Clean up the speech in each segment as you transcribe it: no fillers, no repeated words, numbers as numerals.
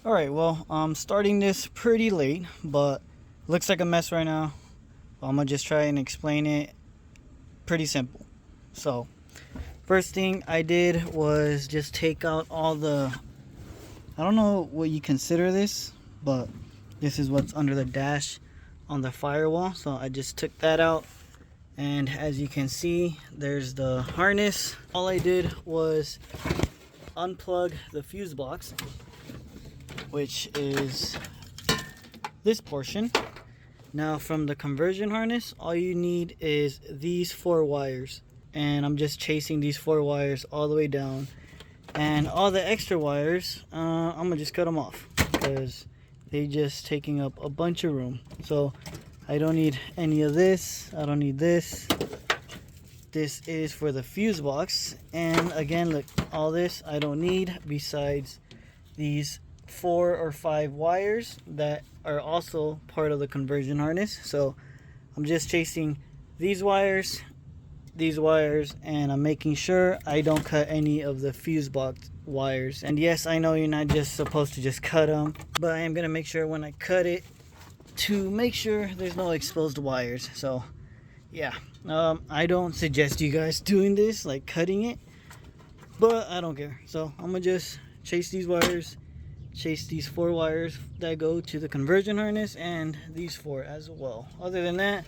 Alright, well, I'm starting this pretty late, but looks like a mess right now. I'm gonna just try and explain it pretty simple. So, first thing I did was just take out all the, I don't know what you consider this, but this is what's under the dash on the firewall. So I just took that out, and as you can see, there's the harness. All I did was unplug the fuse box, which is this portion. Now from the conversion harness, all you need is these 4 wires, and I'm just chasing these 4 wires all the way down, and all the extra wires I'm gonna just cut them off because they just taking up a bunch of room. So I don't need any of this. I don't need this. This is for the fuse box, and again, look, all this I don't need besides these 4 or 5 wires that are also part of the conversion harness. So I'm just chasing these wires, and I'm making sure I don't cut any of the fuse box wires. And yes, I know you're not just supposed to just cut them, but I am gonna make sure when I cut it to make sure there's no exposed wires. So yeah, I don't suggest you guys doing this, like cutting it, but I don't care. So I'm gonna just chase these wires, chase these 4 wires that go to the conversion harness, and these 4 as well. Other than that,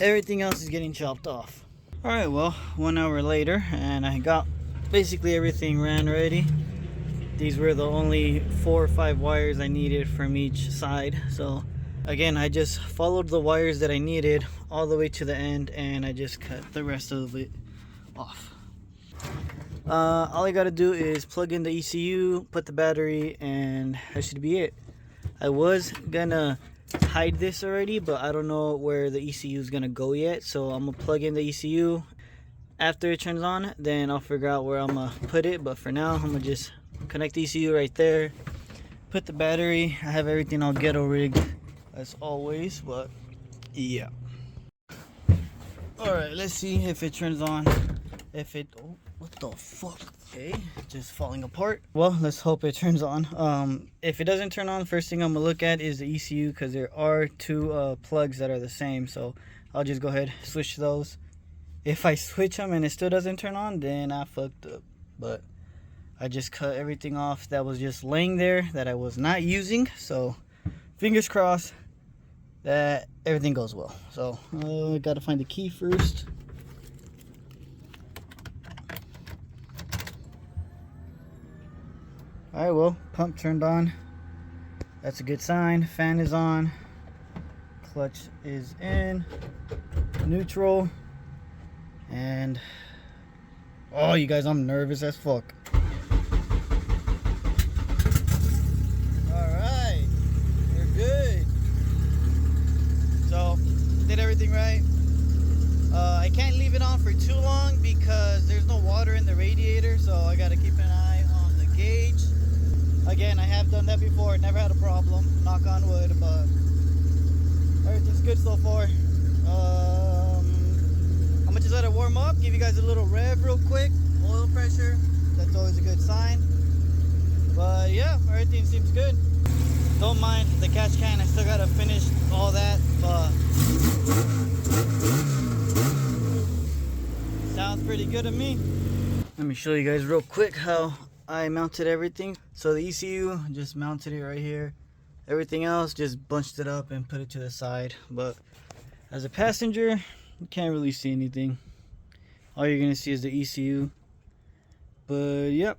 everything else is getting chopped off. Alright, well, 1 hour later, and I got basically everything ran ready. These were the only 4 or 5 wires I needed from each side. So again, I just followed the wires that I needed all the way to the end, and I just cut the rest of it off. All I gotta do is plug in the ECU, put the battery, and that should be it. I was gonna hide this already, but I don't know where the ECU is gonna go yet, so I'm gonna plug in the ECU. After it turns on, then I'll figure out where I'm gonna put it, but for now I'm gonna just connect the ECU right there, put the battery. I have everything all ghetto rigged as always, but yeah. Alright, let's see if it turns on. If it, oh, what the fuck? Okay, just falling apart. Well, let's hope it turns on. If it doesn't turn on, first thing I'm gonna look at is the ECU, because there are 2 plugs that are the same. So I'll just go ahead, switch those. If I switch them and it still doesn't turn on, then I fucked up. But I just cut everything off that was just laying there that I was not using. So fingers crossed that everything goes well. So I gotta find the key first. Alright, well, pump turned on. That's a good sign. Fan is on. Clutch is in. Neutral. And oh, you guys, I'm nervous as fuck. Alright, we're good. So, did everything right. I can't leave it on for too long because there's no water in the radiator, so I gotta keep an eye on the gauge. Again, I have done that before, never had a problem, knock on wood, but everything's good so far. I'm gonna just let it warm up, give you guys a little rev real quick. Oil pressure, that's always a good sign. But yeah, everything seems good. Don't mind the catch can, I still gotta finish all that, but sounds pretty good to me. Let me show you guys real quick how I mounted everything. So the ECU, just mounted it right here. Everything else, just bunched it up and put it to the side. But as a passenger, you can't really see anything. All you're gonna see is the ECU. But yep,